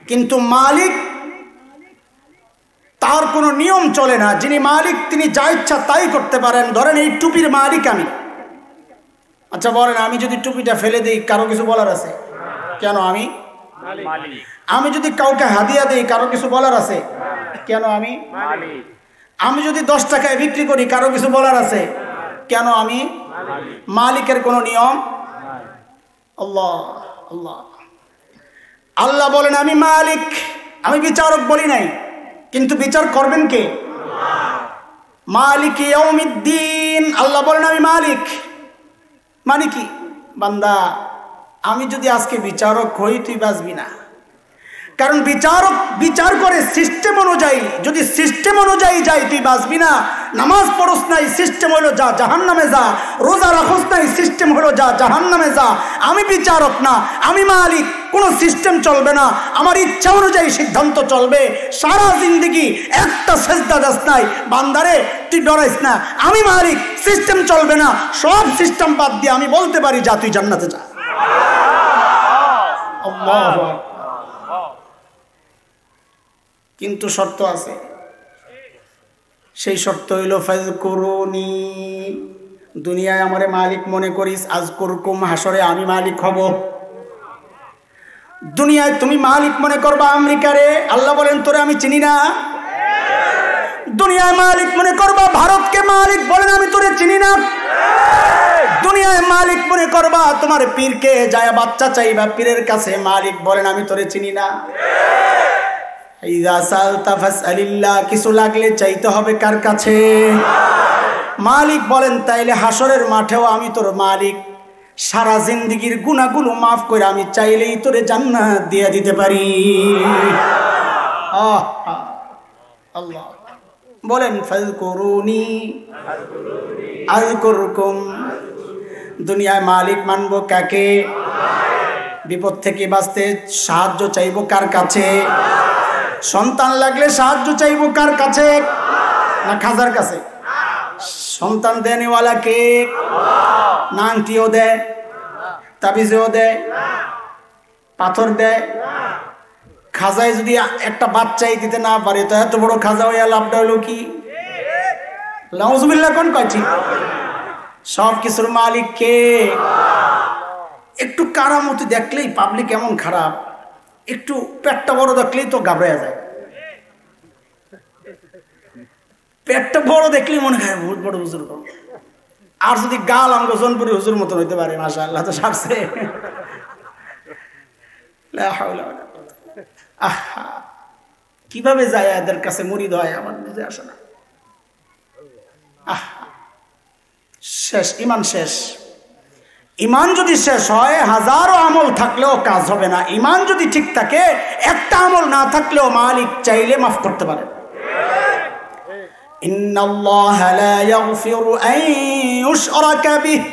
কিন্তু মালিক তার কোনো নিয়ম চলে না। যিনি মালিক তিনি যা ইচ্ছা তাই করতে পারেন। ধরেন এই টুপির মালিক আমি, আচ্ছা বলেন আমি যদি টুপিটা ফেলে দিই কারো কিছু বলার আছে? কেন? আমি যদি কাউকে হাদিয়া দিই কারো কিছু বলার আছে? কেন? আমি যদি 10 টাকায় বিক্রি করি কারো কিছু বলার আছে? কেন? আমি মালিকের কোনো নিয়ম। আল্লাহ আল্লাহ আল্লাহ বলেন আমি মালিক, আমি বিচারক বলি নাই, কিন্তু বিচার করবেন কে? মালিক ইয়াউমিদ্দিন। আল্লাহ বলেন আমি মালিক। মানে কি? বান্দা আমি যদি আজকে বিচারক হই তুই বাঁচবি না। কারণ বিচারক বিচার করে সিস্টেম অনুযায়ী, যদি সিস্টেম অনুযায়ী যাই তুই বাঁচবি না। নামাজ পড়স নাই, সিস্টেম হলো যা জাহান্নামে যা। রোজা রাখস নাই, সিস্টেম হলো যা জাহান্নামে যা। আমি বিচারক না, আমি মালিক। কোনো সিস্টেম চলবে না, আমার ইচ্ছা অনুযায়ী সিদ্ধান্ত চলবে। সারা জিন্দেগি একটা সেজদা দাস নাই, বান্দারে তুই ডরাইস না, আমি মালিক, সিস্টেম চলবে না। সব সিস্টেম বাদ দিয়ে আমি বলতে পারি যা তুই জান্নাতে যা। আল্লাহু আকবার। কিন্তু শর্ত আছে, সেই শর্ত হইল ফাযকুরুনি। দুনিয়ায় আমারে মালিক মনে করিস, আযকুরকুম, হাসরে আমি মালিক হব। দুনিয়ায় তুমি মালিক মনে করবা আমেরিকারে, আল্লাহ বলেন তোরে আমি চিনি না। দুনিয়ায় মালিক মনে করবা ভারতকে, মালিক বলেন আমি তোরে চিনি না। দুনিয়ায় মালিক মনে করবা তোমার পীরকে, যায় বাচ্চা চাইবা পীরের কাছে, মালিক বলেন আমি তোরে চিনি না। কিছু লাগলে চাইতে হবে কার কাছে? মালিক বলেন তাইলে হাসরের মাঠেও আমি তোর মালিক। সারা জিন্দেগির গুনাহগুলো মাফ করে আমি চাইলেই তোরে জান্নাত দিয়ে দিতে পারি। আল্লাহ বলেন ফাযকুরুনি আযকুরকুম। দুনিয়ায় মালিক মানব কাকে? বিপদ থেকে বাঁচতে সাহায্য চাইব কার কাছে? সন্তান লাগলে সাহায্য চাইব কার কাছে? না খাজার কাছে? সন্তান দেনেওয়ালা কে? না আংটিও দেয়, তাবিজও দেয়, পাথর দেয়? খাজায় যদি একটা বাচ্চাই দিতে না পারে তো এত বড় খাজা হইয়া লাভটা হলো কি? নাউজুবিল্লাহ কোন কয়টি? সব কিছুর মালিক কে? একটু কারামতি দেখলেই পাবলিক এমন খারাপ, একটু পেটটা বড় দেখলেই তো ঘাবড়ে যায়। পেটটা বড় দেখলেই মনে হয় বহুত বড় হুজুর। আর যদি গাল আমাকে জনপুরি হুজুর মতন হইতে পারে, মাশাআল্লাহ তো সারছে। কিভাবে যায় এদের কাছে মুরিদ হয় আমার বুঝে আসে না। শেষ, ইমান শেষ। ইমান যদি শেষ হয় হাজারো আমল থাকলেও কাজ হবে না। ইমান যদি ঠিক থাকে একটা আমল না থাকলেও মালিক চাইলে মাফ করতে পারে। ইন্নাল্লাহা লা ইয়াগফিরু আন ইউশরাকা বিহি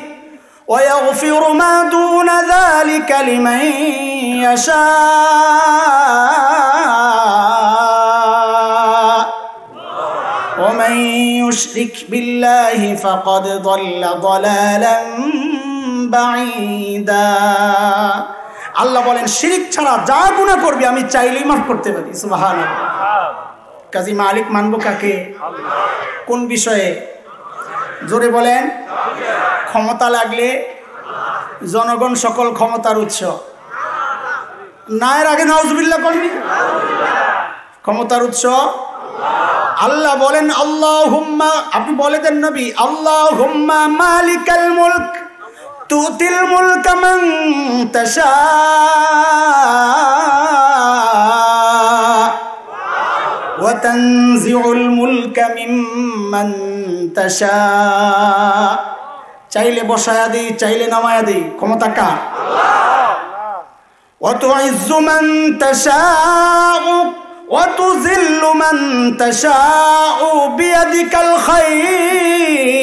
ওয়া ইয়াগফিরু মা দুনা যালিকা লিমান ইয়াশা। ওয়া মান ইউশরিক বিল্লাহি ফাকাদ যাল্লা যালালান বাঈদা। আল্লাহ বলেন শিরক ছাড়া যা গুনাহ করবি আমি চাইলেই মাফ করতে পারি। সুবহানাল্লাহ। কাজী মালিক মানবো কাকে? কোন বিষয়ে? জোরে বলেন। ক্ষমতা লাগলে জনগণ সকল ক্ষমতার উৎস। নায়ের আগে নাউজুবিল্লাহ করবি। ক্ষমতার উৎস আল্লাহ বলেন আল্লাহুম্মা, আপনি বলে দেন নবী আল্লাহুম্মা মালিকাল মুলক তুতিল মুলকা মান তাশা ওয়া তানজিউল মুলকা মিম্মান তাশা। চাইলে বসায়া দেই, চাইলে নামায়া দেই, ক্ষমতা কার? আল্লাহ। ওয়া তুইজ্জু মান তাশাউ ওয়া তুযিল্লু মান তাশাউ বিয়াদিকাল খায়র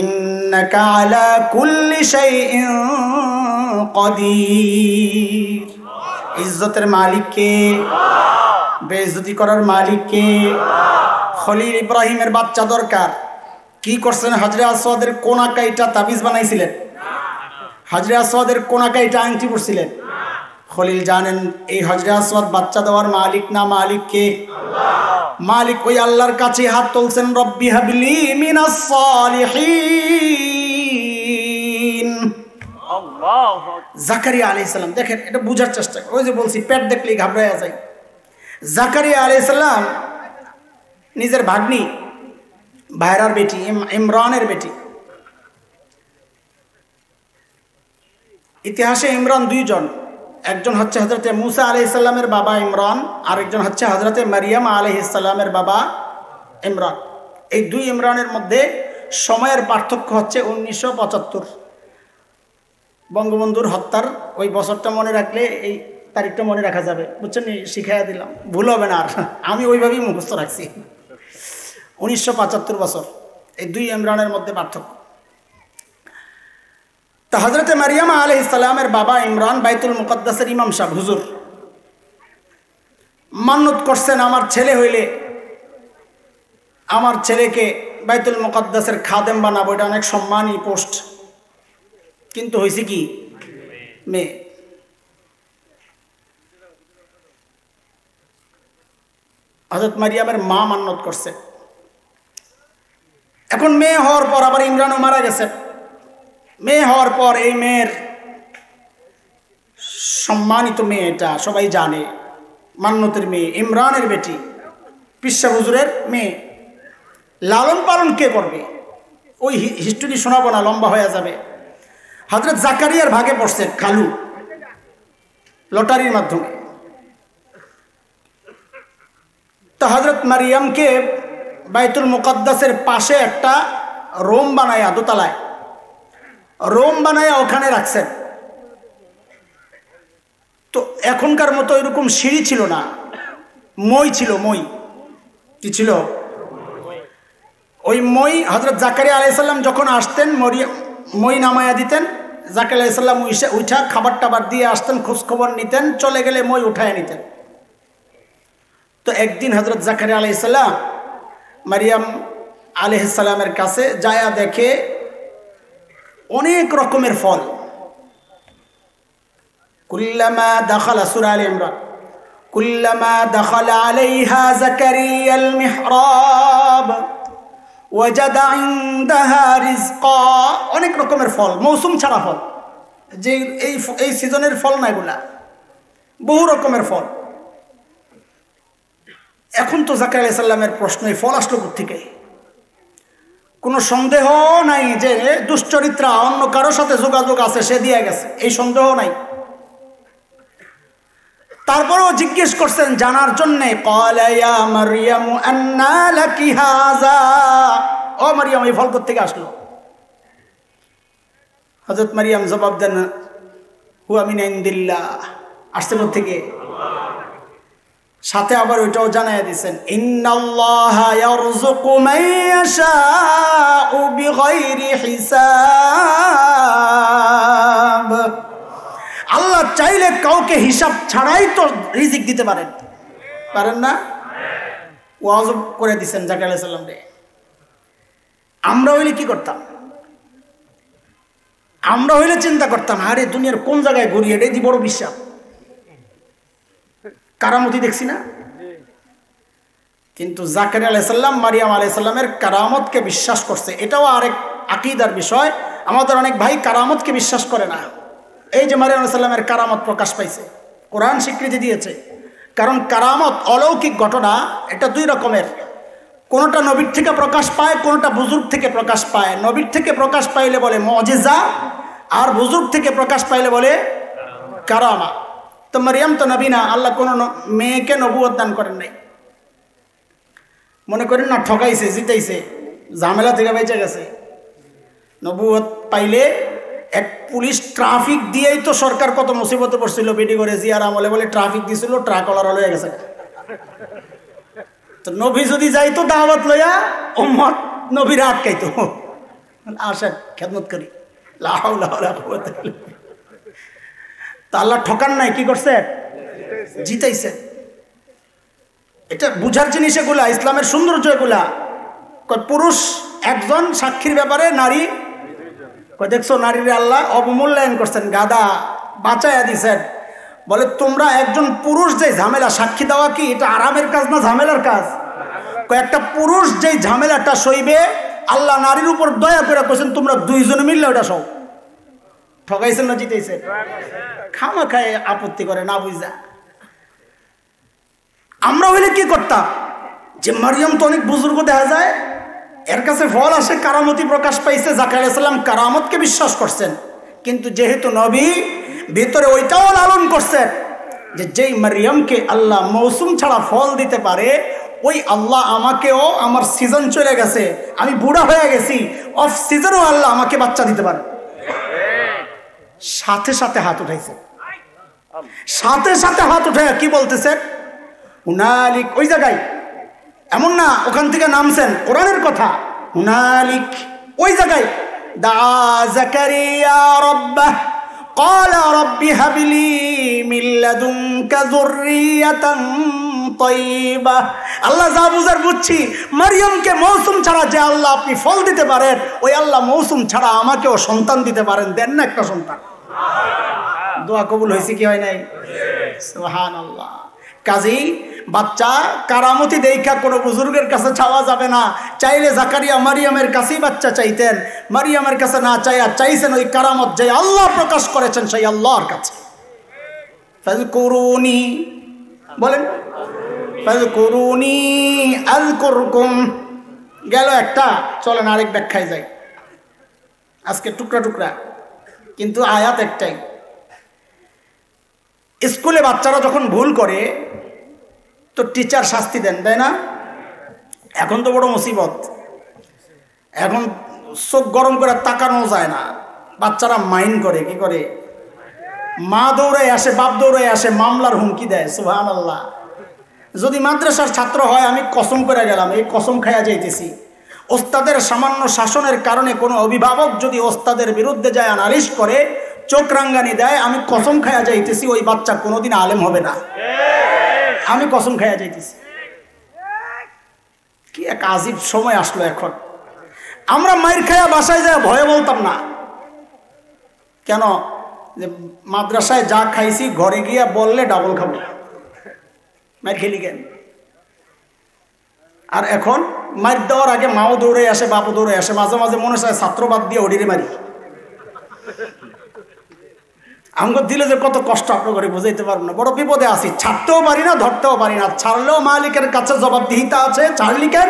ইন্নাকা আলা কুল্লি শাইইন কাদির। ইজ্জতের মালিক কে? বেইজ্জতি করার মালিক কে? খলিল ইব্রাহিমের বাচ্চা দরকার, কি করছেন? হাজরে আসওয়াদের কোনা কাইটা তাবিজ বানাইছিলেন, হাজরে আসওয়াদের কোনা কাইটা আংটি পরছিলেন, খলিল জানেন এই হজরে আসওয়াদ বাচ্চা দেওয়ার মালিক না মালিক কে? মালিক ওই আল্লাহর কাছে হাত তুলছেন, রব্বি হাবলি মিনাস সালিহিন। জাকারিয়া আলাইহিস সালাম, দেখেন এটা বুঝার চেষ্টা করুন। ওই যে বলছি পেট দেখলেই ঘাবড়ায়া যায়। জাকারিয়া আলাইহিস সালাম নিজের ভাগ্নি ভাইরার বেটি, ইমরানের বেটি। ইতিহাসে ইমরান দুইজন, একজন হচ্ছে হজরতে মুসা আলাইহিস সালামের বাবা ইমরান, আরেকজন হচ্ছে হজরতে মারিয়াম আলাইহিস সালামের বাবা ইমরান। এই দুই ইমরানের মধ্যে সময়ের পার্থক্য হচ্ছে 1975। বঙ্গবন্ধুর হত্যার ওই বছরটা মনে রাখলে এই তারিখটা মনে রাখা যাবে, বুঝছেন? শিখাইয়া দিলাম, ভুল হবে না আর। আমি ওইভাবেই মুখস্থ রাখছি। 1975 বছর, এই দুই ইমরানের মধ্যে পার্থক্য। তা হজরতে মারিয়াম আলাইহিস সালামের বাবা ইমরান বাইতুল মুকদ্দাসের ইমাম সাহেব হুজুর মান্নত করছেন, আমার ছেলে হইলে আমার ছেলেকে বাইতুল মুকদ্দাসের খাদেম বানাবো, এটা অনেক সম্মানী পোস্ট। কিন্তু হয়েছে কি, মেয়ে। হযরত মারিয়ামের মা মান্নত করছে। এখন মেয়ে হওয়ার পর আবার ইমরানও মারা গেছে। মেয়ে হওয়ার পর এই মেয়ের সম্মানিত মেয়ে, এটা সবাই জানে, মান্নতের মেয়ে, ইমরানের বেটি, পিসা হুজুরের মেয়ে। লালন পালন কে করবে? ওই হিস্টোরি শোনাবো না, লম্বা হয়ে যাবে। হযরত জাকারিয়ার ভাগে পড়ছে খালু, লটারির মাধ্যমে। তো হযরত মারিয়ামকে বাইতুল মুকদ্দাসের পাশে একটা রোম বানায়া, দোতলায় রোম বানায়া ওখানে রাখছেন। তো এখনকার মতো এরকম সিঁড়ি ছিল না, মই ছিল। মই কি ছিল? ওই মই হযরত জাকারিয়া আলাইহিস সালাম যখন আসতেন, মই নামায়া দিতেন। জাকারিয়া আলাইহিস সালাম উঠা খাবার টাবার দিয়ে আসতেন, খোঁজখবর নিতেন, চলে গেলে মই উঠায় নিতেন। তো একদিন হযরত জাকারিয়া আলাইহিস সালাম মারিয়াম আলাইহিস সালামের কাছে যায়া দেখে অনেক রকমের ফল। কুল্লামা দাখালা, সূরা আলে ইমরান, কুল্লামা দাখালা আলাইহা জাকারিয়াল মিহরাব ওয়াজাদা ইনদাহা রিজকা, অনেক রকমের ফল, মৌসুম ছাড়া ফল, যে এই সিজনের ফল না, এগুলা বহু রকমের ফল। এখন তো জাকারিয়া আলাইহিস সালামের প্রশ্ন, এই ফল আসলো কোত্থেকে? কোনো সন্দেহ নাই যে দুশ্চরিত্রা অন্য কারোর সাথে যোগাযোগ আছে, সে দিয়ে গেছে, এই সন্দেহ নাই। তারপরেও জিজ্ঞেস করছেন জানার জন্যে, ক্বালা ইয়া মারইয়াম আন্না লাকি হাযা, ও মারিয়াম এই ফল কোত্থেকে আসলো? হযরত মারিয়াম জবাব দেন, হুয়া মিন ইনদিল্লাহ, আসছে কোত্থেকে? সাথে আবার ওইটাও জানাইয়া দিয়েছেন, ইন্নাল্লাহা ইয়ারযুকু মান ইয়াশাউ বিগাইরি হিসাব, আল্লাহ চাইলে কাউকে হিসাব ছাড়াই তো রিজিক দিতে পারেন না? ওয়াজ করে দিয়েছেন জাকারিয়া আলাইহিস সালাম রে। আমরা হইলে কি করতাম? আমরা হইলে চিন্তা করতাম, আরে দুনিয়ার কোন জায়গায় ঘুরি, এটাই দি বড় বিশ্বাস, কারামতি দেখছি না। কিন্তু জাকারিয়া আলাইহিস সালাম মারিয়াম আলাইহিস সালামের কারামতকে বিশ্বাস করছে। এটাও আরেক আকীদার বিষয়। আমাদের অনেক ভাই কারামতকে বিশ্বাস করে না। এই যে মারিয়াম আলাইহিস সালামের কারামত প্রকাশ পাইছে, কোরআন স্বীকৃতি দিয়েছে। কারণ কারামত, অলৌকিক ঘটনা, এটা দুই রকমের। কোনোটা নবীর থেকে প্রকাশ পায়, কোনোটা বুজুর্গ থেকে প্রকাশ পায়। নবীর থেকে প্রকাশ পাইলে বলে মুজিজা, আর বুজুর্গ থেকে প্রকাশ পাইলে বলে কারামা। তো মারিয়াম তো নবী না, আল্লাহ কোনো মেয়েকে নবুয়ত দান করেন নাই। মনে করেন না ঠকাইছে, জিতাইছে, ঝামেলা থেকে বেঁচে গেছে। নবুয়ত পাইলে এক পুলিশ ট্রাফিক দিয়েই তো সরকার কত মুসিবতে পড়ছিল। বিডি করে জিয়ার আমলে বলে ট্রাফিক দিছিল, ট্রাকওয়ালার হয়ে গেছে। তো নবী যদি যাইতো দাওয়াত লইয়া, উম্মত নবীরা আটকাইতো, আসেন খেদমত করি, লা হাওলা ওয়ালা কুওয়াতা ইল্লা বিল্লাহ। তা আল্লাহ ঠকান নাই, কি করছে? জিতাইছে। এটা বুঝার জিনিস এগুলা, ইসলামের সৌন্দর্য এগুলা। পুরুষ একজন সাক্ষীর ব্যাপারে নারী, দেখছো নারীর আল্লাহ অবমূল্যায়ন করছেন, গাদা বাঁচাইয়া দিছেন। বলে তোমরা একজন পুরুষ যে ঝামেলা, সাক্ষী দেওয়া কি এটা আরামের কাজ না ঝামেলার কাজ? একটা পুরুষ যেই ঝামেলাটা সইবে, আল্লাহ নারীর উপর দয়া করে কইছেন তোমরা দুইজনে মিললে ওটা সব। ঠকাইছেন না জিতেছেন? খামা খায় আপত্তি করে না বুঝা। আমরা হইলে কি করতাম, যে মারিয়াম তো অনেক বুজুর্গ দেখা যায়, এর কাছে ফল আসে, কারামতি প্রকাশ পাইছে, জাকারিয়া আলাইহিস সালাম কারামতকে বিশ্বাস করছেন, কিন্তু যেহেতু নবী ভিতরে ওইটাও লালন করছেন যে যেই মারিয়ামকে আল্লাহ মৌসুম ছাড়া ফল দিতে পারে, ওই আল্লাহ আমাকেও, আমার সিজন চলে গেছে, আমি বুড়া হয়ে গেছি, অফ সিজনও আল্লাহ আমাকে বাচ্চা দিতে পারে। সাথে সাথে হাত উঠাইছে, সাথে সাথে হাত উঠে কি বলতেছে, হুনালিক, ওই জায়গায় এমন না ওখান থেকে নামছেন, কোরআনের কথা, হুনালিক ওই জায়গায় দা জাকারিয়া রাব্বাহ قال رب هب لي من لدنك ذرية طيبة। আল্লাহ যা বুঝার বুঝছি, মারিয়ামকে মৌসুম ছাড়া যে আল্লাহ আপনি ফল দিতে পারেন, ওই আল্লাহ মৌসুম ছাড়া আমাকেও সন্তান দিতে পারেন, দেন না একটা সন্তান। দোয়া কবুল হয়েছে কি হয় নাই? সুবহানাল্লাহ। কাজেই বাচ্চা কারামতি দেখা কোনো বুজুর্গের কাছে চাওয়া যাবে না। চাইলে জাকারিয়া মারিয়ামের কাছেই বাচ্চা চাইতেন, মারিয়ামের কাছে না চাইয়া চাইছেন ওই কারামত যে আল্লাহ প্রকাশ করেছেন সেই আল্লাহর কাছে। ফাযকুরুনি বলেন, ফাযকুরুনি আযকুরকুম। গেল একটা, চলেন আরেক ব্যাখ্যায় যাই। আজকে টুকরা টুকরা, কিন্তু আয়াত একটাই। স্কুলে বাচ্চারা যখন ভুল করে তো টিচার শাস্তি দেন, তাই না? এখন তো বড় মুসিবত, এখন চোখ গরম করে তাকানো যায় না, বাচ্চারা মাইন্ড করে। কি করে? মা দৌড়ে আসে, বাপ দৌড়ে আসে, মামলার হুমকি দেয়। সুবহানাল্লাহ। যদি মাদ্রাসার ছাত্র হয়, আমি কসম করে গেলাম, এই কসম খাইয়া যাইতেছি, ওস্তাদের সামান্য শাসনের কারণে কোনো অভিভাবক যদি ওস্তাদের বিরুদ্ধে যায় নালিশ করে, চোখ রাঙ্গানি দেয়, আমি কসম খাইয়া যাইতেছি ওই বাচ্চা কোনোদিন আলেম হবে না। আমি কসম খাইয়া যাইতেছি। কি এক আজীব সময় আসলো এখন। আমরা মাইর খাইয়া বাসায় যায় ভয়ে বলতাম না, কেন? যে মাদ্রাসায় যা খাইছি ঘরে গিয়া বললে ডাবল খাবো, মাইর খেলি কেন? আর এখন মাইর দেওয়ার আগে মাও দৌড়ে আসে, বাপও দৌড়ে আসে, মাঝে মাঝে মনে হয় ছাত্র বাদ দিয়ে ওডিরে মারি। আমাকে দিলে যে কত কষ্ট আপনার করে বুঝাইতে পারবো না। বড় বিপদে আছি, ছাড়তেও পারি না, ধরতেও পারি না। ছাড়লেও মালিকের কাছে জবাবদিহিতা আছে, ছাড়লি কেন?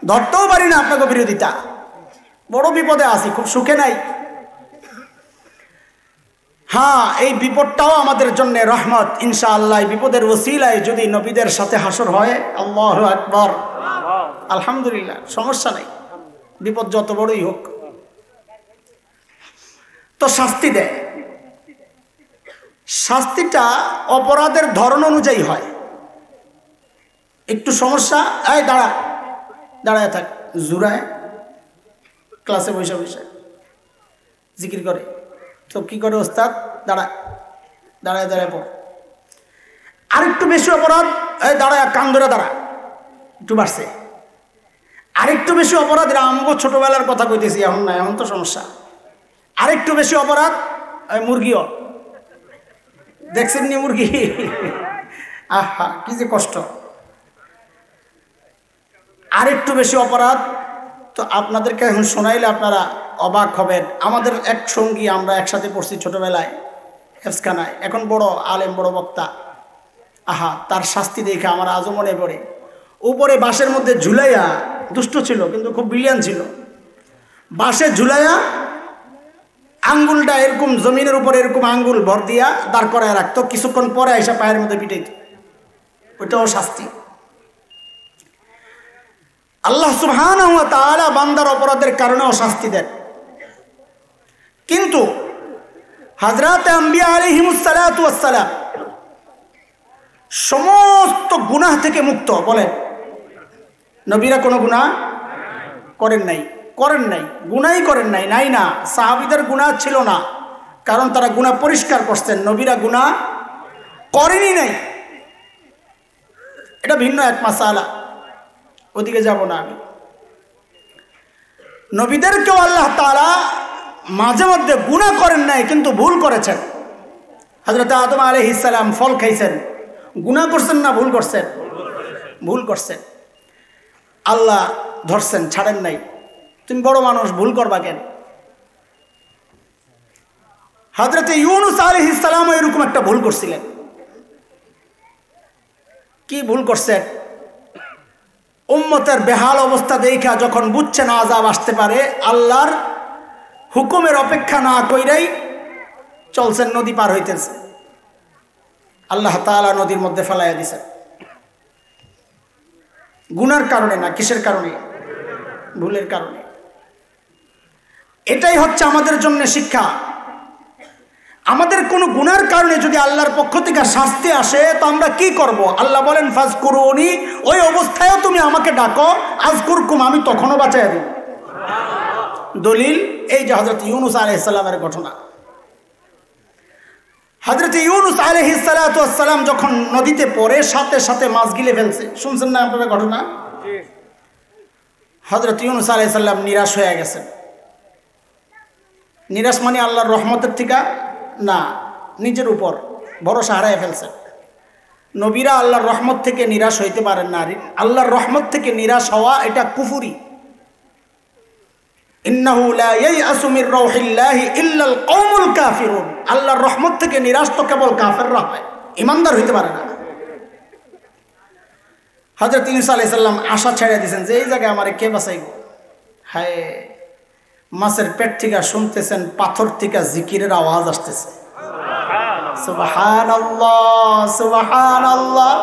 ধরতেও পারি না, আপনাকে বিরোধিতা। বড় বিপদে আছি, খুব সুখে নাই। হ্যাঁ, এই বিপদটাও আমাদের জন্য রহমত ইনশাআল্লাহ। এই বিপদের ওসিলায় যদি নবীদের সাথে হাসর হয়, আল্লাহু আকবার, আলহামদুলিল্লাহ, সমস্যা নাই, বিপদ যত বড়ই হোক। তো শাস্তি দেয়, শাস্তিটা অপরাধের ধরন অনুযায়ী হয়। একটু সমস্যা, এই দাঁড়া, দাঁড়ায় থাক, জুড়ায় ক্লাসে বসে বসে জিকির করে, তো কি করে ওস্তাদ? দাঁড়া, দাঁড়ায় দাঁড়ায় পড়। আরেকটু বেশি অপরাধ, এই দাঁড়ায়, কান ধরে দাঁড়া, একটু বাড়ছে। আরেকটু বেশি অপরাধ, এরা আমাকে ছোটবেলার কথা কইতেছি, এখন না, এখন তো সমস্যা। আরেকটু বেশি অপরাধ, মুরগিও দেখছেন নি, মুরগি, আহা কি যে কষ্ট। আরেকটু বেশি অপরাধ, তো আপনাদেরকে এখন শোনাইলে আপনারা অবাক হবেন। আমাদের এক সঙ্গী, আমরা একসাথে পড়ছি ছোটবেলায় হেফজখানায়, এখন বড় আলেম, বড় বক্তা। আহা, তার শাস্তি দেখে আমার আজও মনে পড়ে। উপরে বাঁশের মধ্যে ঝুলাইয়া, দুষ্ট ছিল কিন্তু খুব ব্রিলিয়ান্ট ছিল, বাঁশে ঝুলাইয়া আঙ্গুলটা এরকম জমিনের উপরে এরকম আঙ্গুল ভর দিয়া দাঁড় করায় রাখতো, কিছুক্ষণ পরে এসে পায়ের মধ্যে পিটাইত। ওইটাও শাস্তি। আল্লাহ সুবহানাহু ওয়া তাআলা বান্দার অপরাধের কারণেও শাস্তি দেন, কিন্তু হযরত আম্বিয়া আলাইহিমুস সালাতু ওয়াস সালাম সমস্ত গুনাহ থেকে মুক্ত। বলেন, নবীরা কোনো গুনাহ করেন নাই, করেন নাই, গুনাহই করেন নাই, নাই না। সাহাবীদের গুনাহ ছিল না, কারণ তারা গুনাহ পরিষ্কার করতেন। নবীরা গুনাহ করেনই নাই, এটা ভিন্ন এক মাসালা, ওদিকে যাব না আমি। নবীদেরকেও আল্লাহ তাআলা মাঝে মধ্যে গুনাহ করেন নাই, কিন্তু ভুল করেছেন। হযরত আদম আলাইহিস সালাম ফল খাইছেন, গুনাহ করছেন না ভুল করছেন? ভুল করছেন। আল্লাহ ধরছেন, ছাড়েন নাই। তুমি বড় মানুষ, ভুল করবা কেন? হযরত ইউনূস আলাইহিস সালাম এরকম একটা ভুল করছিলেন। কি ভুল করছেন? উম্মতের বেহাল অবস্থা দেখা যখন বুঝছেন আযাব আসতে পারে, আল্লাহর হুকুমের অপেক্ষা না কইরাই চলছেন, নদী পার হইতেছে। আল্লাহ তাআলা নদীর মধ্যে ফেলাইয়া দিছেন। গুনার কারণে না, কিসের কারণে? ভুলের কারণে। এটাই হচ্ছে আমাদের জন্য শিক্ষা। আমাদের কোনো গুনার কারণে যদি আল্লাহর পক্ষ থেকে শাস্তি আসে তো আমরা কি করব? আল্লাহ বলেন ফাজকুরুনি, ওই অবস্থায়ও তুমি আমাকে ডাকো, আযকুরকুম, আমি তখনও বাঁচাইয়া দেব। দলিল এই যে হযরত ইউনূস আলাইহিস সালামের ঘটনা। হযরত ইউনূস আলাইহিস সালাতু ওয়াস সালাম যখন নদীতে পড়ে সাথে সাথে মাছ গিলে ফেলছে, শুনছেন না আপনারা ঘটনা? হযরত ইউনূস আলাইহিস সালাম নিরাশ হয়ে গেছেন। নিরাশ মানে আল্লাহর রহমতের থেকে না, নিজের উপর ভরসা হারায় ফেলছেন। নবীরা আল্লাহর রহমত থেকে নিরাশ হইতে পারেন না। আল্লাহর রহমত থেকে নিরাশ হওয়া এটা কুফরি। ইন্নাহু লা ইয়াইআসু মির রাউহিল্লাহি ইল্লাল কওমুল কাফিরুন। আল্লাহর রহমত থেকে নিরাশ তো কেবল কাফেররা হয়, ঈমানদার হইতে পারে না। হযরত ঈসা আলাইহিস সালাম আশা ছেড়ে দিয়েছেন যে এই জায়গায় আমারে কে বাঁচাইব। হায়, মাছের পেট থেকে শুনতেছেন পাথর থেকে জিকিরের আওয়াজ আসতেছে, সুবহানাল্লাহ সুবহানাল্লাহ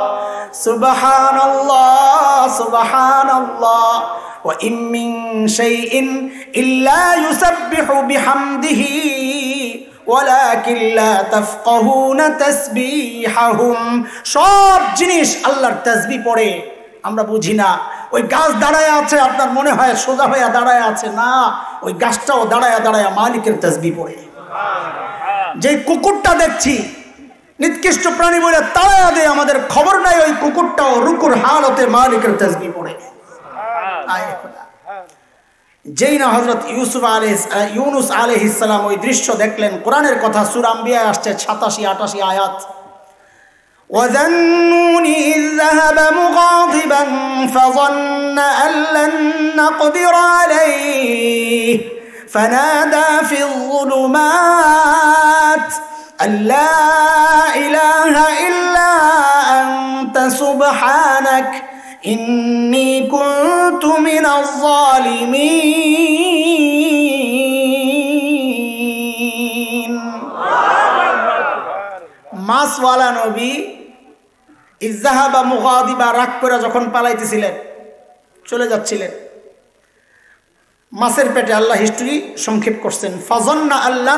সুবহানাল্লাহ সুবহানাল্লাহ ওয়া ইম মিন শাইইন ইল্লা ইউসাব্বিহু বিহামদিহি ওয়ালাকিন লা তাফকাহুনা তাসবিহাহুম। সব জিনিস আল্লাহর তাসবিহ পড়ে, আমরা বুঝি না। ওই গাছ দাঁড়ায় আছে, আপনার মনে হয় সোজা হয়ে দাঁড়ায় আছে, না, ওই গাছটাও দাঁড়ায় দাঁড়ায় মালিকের তাসবিহ পড়ে। যে কুকুরটা দেখছি নিকৃষ্ট প্রাণী বলে তাড়ায়া দেয়, আমাদের খবর নাই ওই কুকুরটাও রুকুর হালতে মালিকের তাসবিহ পড়ে। যেই না হযরত ইউনূস আলাইহিস সালাম ওই দৃশ্য দেখলেন, কোরআনের কথা সূরা আম্বিয়ায় আসছে 87-88 আয়াত। وَذَنُّونِ إِذ ذَهَبَ مُغَاضِبًا فَظَنَّ أَن لَّن نَّقْدِرَ عَلَيْهِ فَنَادَىٰ فِي الظُّلُمَاتِ أَن لَّا إِلَٰهَ إِلَّا أَنتَ سُبْحَانَكَ إِنِّي كُنتُ مِنَ الظَّالِمِينَ। মাসওয়ালা নবী ইযহাবা মুগাদিবা, রাগ করে যখন পালাইতেছিলেন, চলে যাচ্ছিলেন, মাছের পেটে আল্লাহ হিস্ট্রি সংক্ষেপ করছেন। ফাযান্না আল্লাহ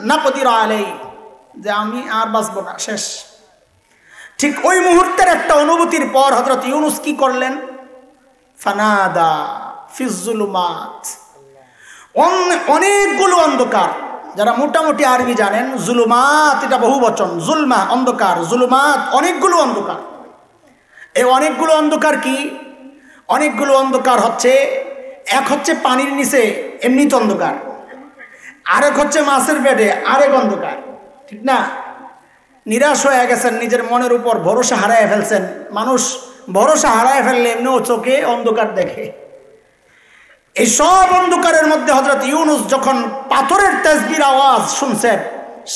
নাকদির আলাইহি, যে আমি আর বাঁচব না, শেষ। ঠিক ওই মুহূর্তের একটা অনুভূতির পর হযরত ইউনূস কি করলেন? ফানাদা ফিজ যুলুমাত, অনেকগুলো অন্ধকার। যারা মোটামুটি আরবি জানেন, জুলুমাত এটা বহু বচন, জুলমা অন্ধকার, জুলুমাত অনেকগুলো অন্ধকার। এই অনেকগুলো অন্ধকার কি? অনেকগুলো অন্ধকার হচ্ছে, এক হচ্ছে পানির নিচে এমনিতে অন্ধকার, আরেক হচ্ছে মাছের পেটে আরেক অন্ধকার, ঠিক না? নিরাশ হয়ে গেছেন, নিজের মনের উপর ভরসা হারায় ফেলছেন। মানুষ ভরসা হারায় ফেললে এমনিও চোখে অন্ধকার দেখে। এই সব অন্ধকারের মধ্যে হযরত ইউনূস যখন পাথরের তাসবিহর আওয়াজ শুনছেন,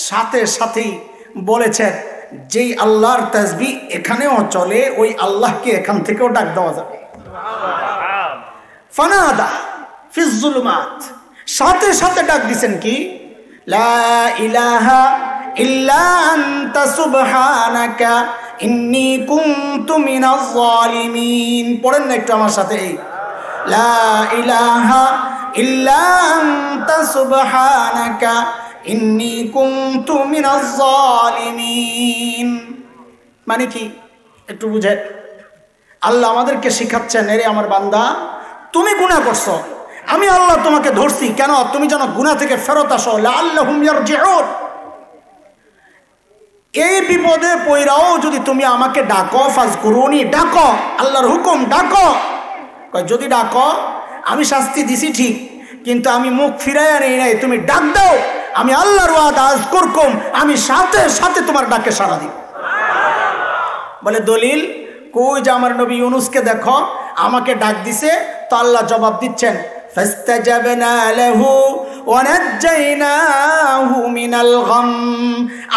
সাথে সাথেই বলেছেন যেই আল্লাহর তাসবিহ এখানেও চলে, ওই আল্লাহকে এখান থেকেও ডাক দেওয়া যাবে। ফানাদা ফিজ যুলুমাত, সাথে সাথে ডাক দিছেন কি? লা ইলাহা ইল্লা আনতা সুবহানাকা ইন্নী কুনতু মিনাজ জালিমিন। পড়েন না একটু আমার সাথে, লা ইলাহা ইল্লা আনতা সুবহানাকা ইন্নী কুনতু মিনাজ জালিমিন। মানে কি একটু বুঝেন। আল্লাহ আমাদেরকে শিখাচ্ছেন, এরে আমার বান্দা, তুমি গুনাহ করছো, আমি আল্লাহ তোমাকে ধরছি, কেন? তুমি যেন গুনাহ থেকে ফেরত আসো, লাআল্লাহুম ইয়ারজিউন। এই বিপদে পইরাও যদি তুমি আমাকে ডাকো, ফাজকুরুনি, ডাকো, আল্লাহর হুকুম, ডাকো। যদি ডাকো, আমি শাস্তি দিছি ঠিক, কিন্তু আমি মুখ ফিরাইয়া নেই নাই, তুমি ডাক দাও, আমি আল্লাহর ওয়াদা আযকুরকুম, আমি সাথে সাথে তোমার ডাকে সাড়া দিব। বলে দলিল কই? যে আমার নবী ইউনুসকে দেখো, আমাকে ডাক দিছে, তো আল্লাহ জবাব দিচ্ছেন ফাস্তাজাবনা লাহু ওয়া নাজ্জাইনাহু মিনাল গাম।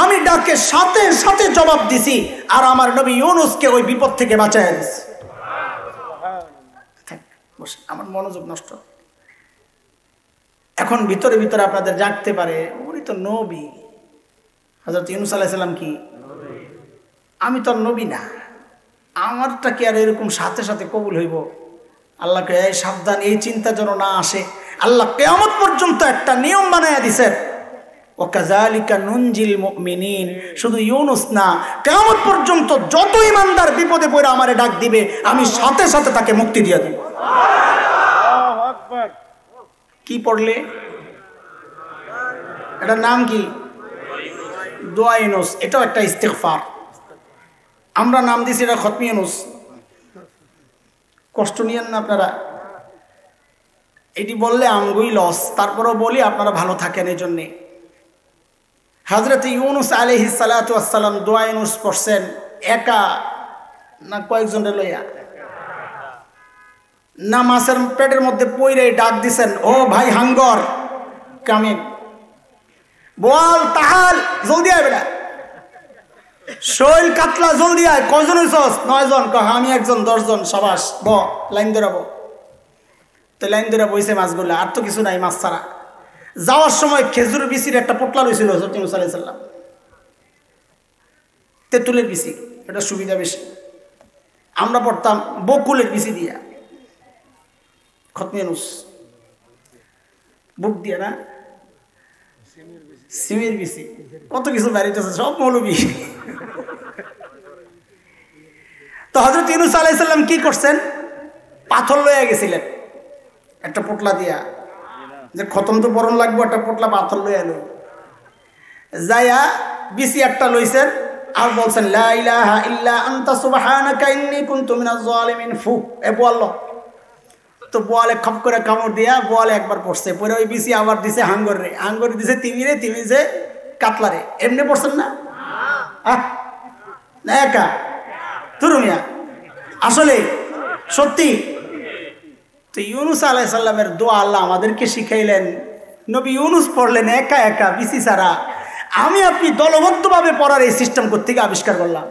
আমি ডাকে সাথে সাথে জবাব দিছি, আর আমার নবী ইউনুসকে ওই বিপদ থেকে বাঁচায় দিছি। আমার মনোযোগ নষ্ট। এখন ভিতরে ভিতরে আপনাদের জাগতে পারে, উনি তো নবী, হযরত ইউনুস আলাইহিস সালাম কি আমি তো নবী না, আমারটা কি আর এরকম সাথে সাথে কবুল হইব? আল্লাহকে এই সাবধান, এই চিন্তা যেন না আসে। আল্লাহ কিয়ামত পর্যন্ত একটা নিয়ম বানায়া দিয়েছেন, ওয়াকাযালিকা নুনজিল মুমিনিন। শুধু ইউনুস না, কিয়ামত পর্যন্ত যত ঈমানদার বিপদে পড়ে আমারে ডাক দিবে, আমি সাথে সাথে তাকে মুক্তি দিয়ে দেব। আল্লাহু আকবার। কি পড়লে? এটার নাম কি? দোয়া ইউনুস। এটাও একটা ইস্তিগফার। আমরা নাম দিছি এটা খতমি ইউনুস। কষ্ট নিয়েন না আপনারা, এটি বললে আমগুই লস, তারপরেও বলি আপনারা ভালো থাকেন। এই জন্যে হযরত ইউনুস আলাইহিস সালাতু ওয়াস সালাম দোয়া ইউনুস পড়ছেন একা না কয়েকজনের লইয়া? না মাছের পেটের মধ্যে পইরে ডাক দিছেন, ও ভাই হাঙ্গর কামিন, বল তাহাল জলদি আয় বেটা, শৈল কাতলা জলদি আয়। কয়জন হইছস? 9 জন। কহ আমি একজন, 10 জন। সাবাস, ব লাইন ধরাবো। তো লাইন ধরে বইছে মাছগুলো, আর তো কিছু নাই মাছ ছাড়া। যাওয়ার সময় খেজুর বিচির একটা পোটলা লইছিল হযরত ইউনুস আলাইহিস সালাম, তেঁতুলের বিচি, এটা সুবিধা বেশি। আমরা পড়তাম বকুলের বিচি দিয়া, খতমি ইউনুস বুক দিয়া না, সিমের বিচি, কত কিছু বাড়িতেছে, সব মৌলবি। তো হযরত ইউনুস আলাইহিস সালাম কি করছেন? পাথর লইয়া গেছিলেন একটা পোটলা দিয়া, যে খতম তো পড়ন লাগবো, একটা পোটলা পাথর লইয়া এলো। যাইয়া বিচি একটা লইছেন, আর বলছেন লা ইলাহা ইল্লা আনতা সুবহানাকা ইন্নী কুনতু মিনাজ জালিমিন। ফু, এ বলল। তো বোয়ালে খপ করে কামড় দিয়া বোয়ালে একবার পড়ছে, পরে ওই বিচি আবার দিছে হাঙ্গর রে, হাঙ্গর দিছে তিমিরে, তিমি যে কাতলারে। এমনি পড়ছেন না? না একা তুরুমিয়া আসলে সত্যি। তো ইউনুস আলাইহিস সালামের দোয়া আল্লাহ আমাদেরকে শিখাইলেন। নবী ইউনুস পড়লেন একা একা, বিচি ছাড়া। আমি আপনি দলবদ্ধভাবে পড়ার এই সিস্টেম কোত্থেকে আবিষ্কার করলাম?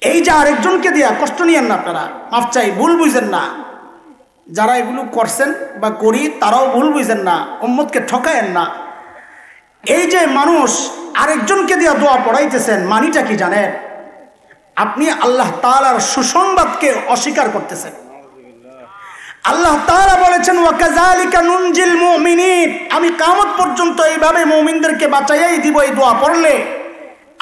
এই যে আরেকজনকে দিয়া কষ্ট নিয়েন না আপনারা, মাফ চাই, ভুল বুঝেন না। যারা এগুলো করছেন বা করি তারাও ভুল বুঝেন না, উম্মতকে ঠকায়েন না। এই যে মানুষ আরেকজনকে দিয়া দোয়া পড়াইতেছেন, মানিটা কি জানেন? আপনি আল্লাহ তাআলার সুসংবাদকে অস্বীকার করতেছেন। আল্লাহ তাআলা বলেছেন ওয়াকাযালিকা নুনজিল মুমিনিন, আমি কিয়ামত পর্যন্ত এইভাবে মুমিনদেরকে বাঁচাইয়াই দিব। এই দোয়া পড়লে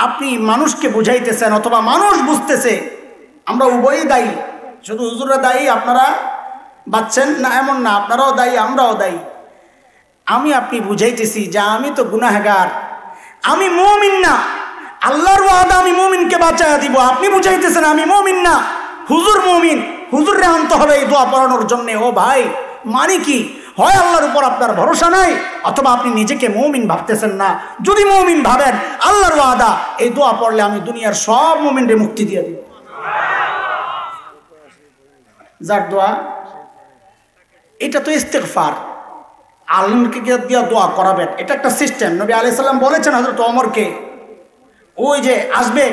আপনি মানুষকে বুঝাইতেছেন, অথবা মানুষ বুঝতেছে আমরা উভয়ই দায়ী। শুধু হুজুররা দায়ী, আপনারা বাঁচছেন না এমন না, আপনারাও দায়ী, আমরাও দায়ী। আমি আপনি বুঝাইতেছি যে আমি তো গুনাহগার, আমি মুমিন না। আল্লাহর ওয়াদা আমি মুমিনকে বাঁচাইয়া দিব। আপনি বুঝাইতেছেন আমি মুমিন না, হুজুর মুমিন, হুজুররে আনতে হবে এই দোয়া পড়ানোর জন্য। ও ভাই, মানে কি? হয় আল্লাহর উপর আপনার ভরসা নাই, অথবা আপনি নিজেকে মুমিন ভাবতেছেন না। যদি মুমিন ভাবেন, আল্লাহর ওয়াদা এই দোয়া পড়লে আমি দুনিয়ার সব মুমিনরে মুক্তি দিয়ে দিব। যার দোয়া এটা তো ইস্তিগফার, আল্লাহকে দিয়া দোয়া করাবেন, এটা একটা সিস্টেম। নবী আলাইহিস সালাম বলেছেন হযরত ওমরকে, ওই যে আসবে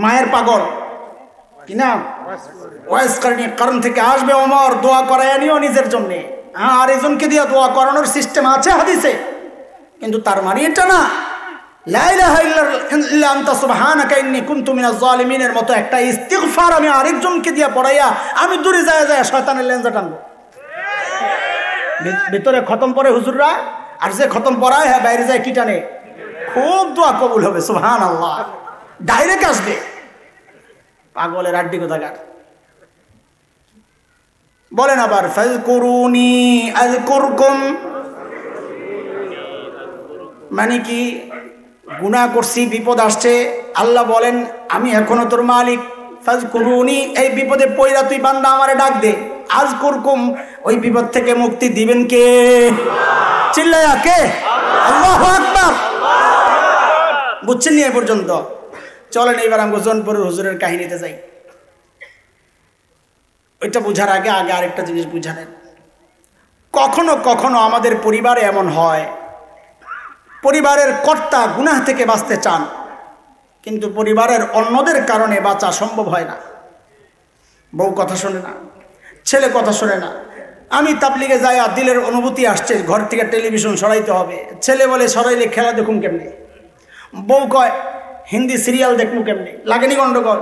মায়ের পাগল কি না ওয়াইস কারণ থেকে আসবে ওমর, দোয়া করায় নিও নিজের জন্য। আর একজনকে দিয়ে দোয়া করানোর সিস্টেম আছে হাদিসে, কিন্তু তার মানে এটা না লা ইলাহা ইল্লা আনতা সুবহানাকা ইন্নী কুনতু মিনাজ জালিমিনের মতো একটা ইস্তিগফার আমি আরেকজনকে দিয়ে পড়াইয়া আমি দূরে যায় যায় শয়তানের লেঞ্জা টানবো। ভিতরে খতম পড়ে হুজুররা, আর যে খতম পড়ায় হ্যাঁ বাইরে যায় কি টানে, খুব দোয়া কবুল হবে। সুবহানাল্লাহ, ডাইরেক্ট আসবে। পাগলের আড্ডি কোথাকার। বলেন আবার ফাযকুরুনি আযকুরকুম, মানে কি? গুনাহ করছি, বিপদ আসছে, আল্লাহ বলেন আমি এখনো তোর মালিক। ফাযকুরুনি, এই বিপদে পইরা তুই বান্দা আমারে ডাক দে। আযকুরকুম, ওই বিপদ থেকে মুক্তি দিবেন কে? চিল্লায়া কে? আল্লাহু আকবার। বুঝছেন নি এ পর্যন্ত? চলেন এইবার আমরা জোনপুরের হুজুরের কাহিনীতে যাই। ওইটা বুঝার আগে আরেকটা জিনিস বুঝা নেন। কখনো কখনো আমাদের পরিবারে এমন হয়, পরিবারের কর্তা গুনাহ থেকে বাঁচতে চান, কিন্তু পরিবারের অন্যদের কারণে বাঁচা সম্ভব হয় না। বউ কথা শোনে না, ছেলে কথা শোনে না। আমি তাবলিগে যাই, দিলের অনুভূতি আসছে, ঘর থেকে টেলিভিশন সরাইতে হবে। ছেলে বলে সরাইলে খেলা দেখুন কেমনি, বউ কয় হিন্দি সিরিয়াল দেখুন কেমনি। লাগেনি গন্ডগোল?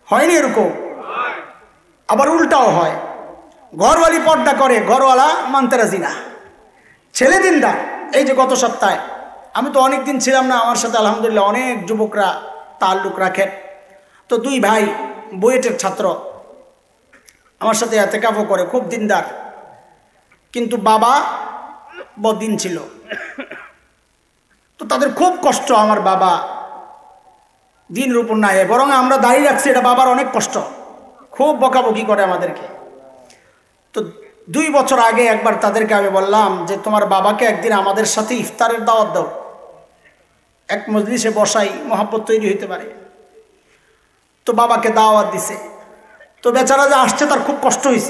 হয়নি এরকম? আবার উল্টাও হয়, ঘরওয়ালি পর্দা করে, ঘরওয়ালা মানতে রাজি না, ছেলে দিনদার। এই যে গত সপ্তাহে, আমি তো অনেক দিন ছিলাম না, আমার সাথে আলহামদুলিল্লাহ অনেক যুবকরা তাল্লুক রাখেন। তো দুই ভাই বুয়েটের ছাত্র, আমার সাথে এতেকাফও করে, খুব দিনদার, কিন্তু বাবা বদিন ছিল। তো তাদের খুব কষ্ট, আমার বাবা দিনের উপর নাই, বরং আমরা দাঁড়িয়ে রাখছি, এটা বাবার অনেক কষ্ট, খুব বকাবকি করে আমাদেরকে। তো 2 বছর আগে একবার তাদেরকে আমি বললাম যে তোমার বাবাকে একদিন আমাদের সাথে ইফতারের দাওয়াত দাও, এক মজলিসে বসাই, মহব্বত তৈরি হইতে পারে। তো বাবাকে দাওয়াত দিছে। তো বেচারা যে আসছে তার খুব কষ্ট হয়েছে।